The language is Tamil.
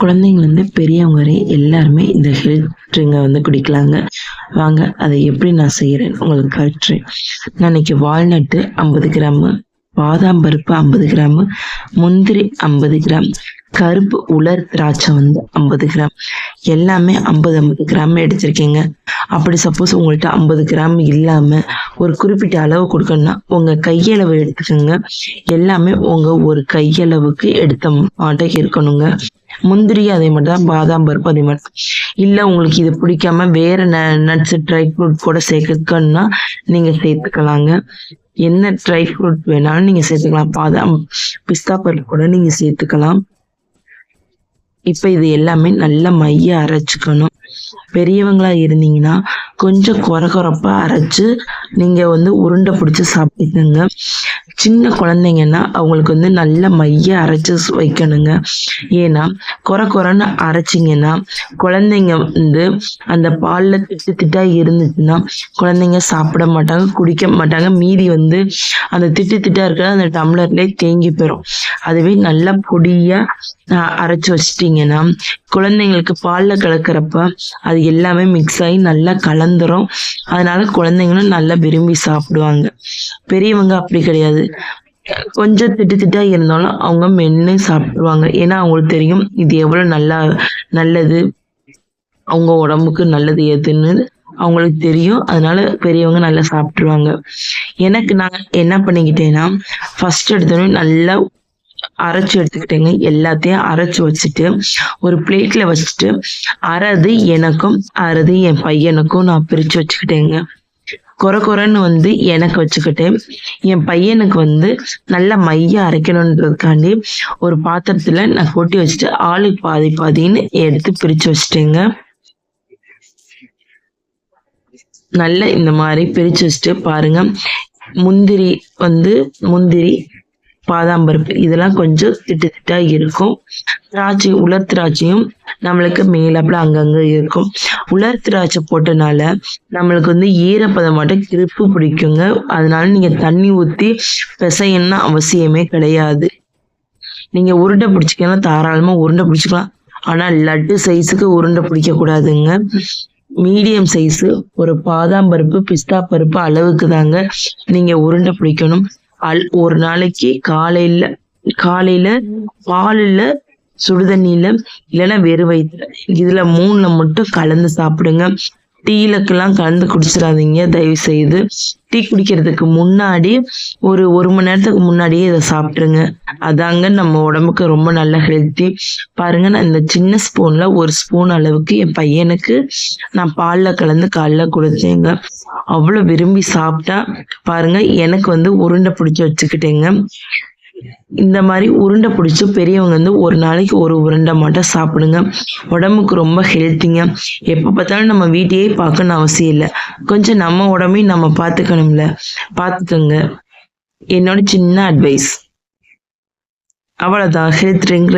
குழந்தைங்கலேருந்து பெரியவங்க வரை எல்லாருமே இந்த ஹெல்த் ட்ரிங்கை குடிக்கலாங்க. வாங்க அதை எப்படி நான் செய்கிறேன்னு உங்களுக்கு காட்டுறேன். நான் இன்னைக்கு வால்நட்டு 50 கிராமு, பாதாம் பருப்பு 50 கிராமு, முந்திரி 50 கிராம், கருப்பு உலர் திராட்சை 50 கிராம், எல்லாமே 50 கிராம் எடுத்திருக்கேங்க. அப்படி சப்போஸ் உங்கள்கிட்ட 50 கிராம் இல்லாமல் ஒரு குறிப்பிட்ட அளவு கொடுக்கணும்னா உங்கள் கையளவு எடுத்துக்கோங்க. எல்லாமே உங்கள் ஒரு கையளவுக்கு எடுத்த மாட்டே இருக்கணுங்க. முந்திரி அதே மாதிரி தான், பாதாம் பருப்பு அதே மாதிரி. இல்லை உங்களுக்கு இது பிடிக்காம வேற நட்ஸ் ட்ரை ஃப்ரூட் கூட சேர்க்கணும்னா நீங்கள் சேர்த்துக்கலாங்க. என்ன ட்ரை ஃப்ரூட் வேணாலும் நீங்கள் சேர்த்துக்கலாம். பாதாம் பிஸ்தா பருப்பு கூட நீங்கள் சேர்த்துக்கலாம். இப்போ இது எல்லாமே நல்லா மைய அரைச்சிக்கணும். பெரியவங்களா இருந்தீங்கன்னா கொஞ்சம் கொரகொரப்பா அரைச்சு நீங்க உருண்டை பிடிச்சி சாப்பிட்டுக்கோங்க. சின்ன குழந்தைங்கன்னா அவங்களுக்கு நல்ல மைய அரைச்சு வைக்கணுங்க. ஏன்னா கொரன்னு அரைச்சிங்கன்னா குழந்தைங்க அந்த பால்ல திட்டா இருந்துச்சுன்னா குழந்தைங்க சாப்பிட மாட்டாங்க, குடிக்க மாட்டாங்க. மீதி அந்த திட்டா இருக்கிற அந்த டம்ளர்லேயே தேங்கி போயிடும். அதுவே நல்லா பொடியா அரைச்சு வச்சிட்டீங்கன்னா குழந்தைங்களுக்கு பால்ல கலக்கிறப்ப அது எல்லாமே மிக்ஸ் ஆகி நல்லா கலந்துரும். அதனால குழந்தைங்களும் நல்லா விரும்பி சாப்பிடுவாங்க. பெரியவங்க அப்படி கிடையாது, கொஞ்சம் திட்டா இருந்தாலும் அவங்க மென்னு சாப்பிடுவாங்க. ஏன்னா அவங்களுக்கு தெரியும் இது எவ்வளவு நல்லது, அவங்க உடம்புக்கு நல்லது எதுன்னு அவங்களுக்கு தெரியும். அதனால பெரியவங்க நல்லா சாப்பிட்டுருவாங்க. எனக்கு நான் என்ன பண்ணிக்கிட்டேன்னா ஃபர்ஸ்ட் எடுத்தோடனே நல்லா அரைச்சு எடுத்துக்கிட்டேங்க. எல்லாத்தையும் அரைச்சு வச்சுட்டு ஒரு பிளேட்ல வச்சுட்டு அரைது எனக்கும் அரைது என் பையனுக்கும் நான் பிரிச்சு வச்சுக்கிட்டேங்க. கொரன்னு எனக்கு வச்சுக்கிட்டேன். என் பையனுக்கு நல்லா மைய அரைக்கணுன்றதுக்காண்டி ஒரு பாத்திரத்துல நான் கொட்டி வச்சுட்டு ஆளுக்கு பாதி பாதின்னு எடுத்து பிரிச்சு வச்சுட்டேங்க. நல்லா இந்த மாதிரி பிரிச்சு வச்சுட்டு பாருங்க, முந்திரி பாதாம் பருப்பு இதெல்லாம் கொஞ்சம் திட்டா இருக்கும். திராட்சை உலர் திராட்சையும் நம்மளுக்கு மேலாப்புல அங்கங்க இருக்கும். உலர் திராட்சை போட்டனால நம்மளுக்கு ஈரப்பதமாட்ட கிருப்பு பிடிக்குங்க. அதனால நீங்க தண்ணி ஊத்தி பிசையணும்னு அவசியமே கிடையாது. நீங்க உருண்டை பிடிச்சிக்கலாம், தாராளமா உருண்டை பிடிச்சிக்கலாம். ஆனா லட்டு சைஸுக்கு உருண்டை பிடிக்க கூடாதுங்க. மீடியம் சைஸு ஒரு பாதாம் பருப்பு பிஸ்தா பருப்பு அளவுக்கு தாங்க நீங்க உருண்டை பிடிக்கணும். ஒரு நாளைக்கு காலையில பாலில் சுடுதண்ணியில இல்லைன்னா வெறும் வயிற்றுல இதுல 3ல மட்டும் கலந்து சாப்பிடுங்க. டீலக்கெல்லாம் கலந்து குடிச்சிடாதீங்க தயவு செய்து. டீ குடிக்கிறதுக்கு முன்னாடி ஒரு மணி நேரத்துக்கு முன்னாடியே இதை சாப்பிட்டுருங்க. அதாங்க நம்ம உடம்புக்கு ரொம்ப நல்ல ஹெல்த்தி. பாருங்க, நான் இந்த சின்ன ஸ்பூன்ல 1 ஸ்பூன் அளவுக்கு என் பையனுக்கு நான் பால்ல கலந்து காலைல கொடுத்தேங்க. அவ்வளோ விரும்பி சாப்பிட்டா. பாருங்க, எனக்கு உருண்டை பிடிச்சி வச்சுக்கிட்டேங்க. இந்த மாதிரி உருண்டை பிடிச்சி பெரியவங்க ஒரு நாளைக்கு ஒரு உருண்டை மட்டும் சாப்பிடுங்க. உடம்புக்கு ரொம்ப ஹெல்த்திங்க. எப்போ பார்த்தாலும் நம்ம வீட்டையே பார்க்கணும்னு அவசியம் இல்லை. கொஞ்சம் நம்ம உடம்பையும் நம்ம பார்த்துக்கணும்ல, பார்த்துக்கோங்க. என்னோட சின்ன அட்வைஸ். அவ்வளோதான். Health drink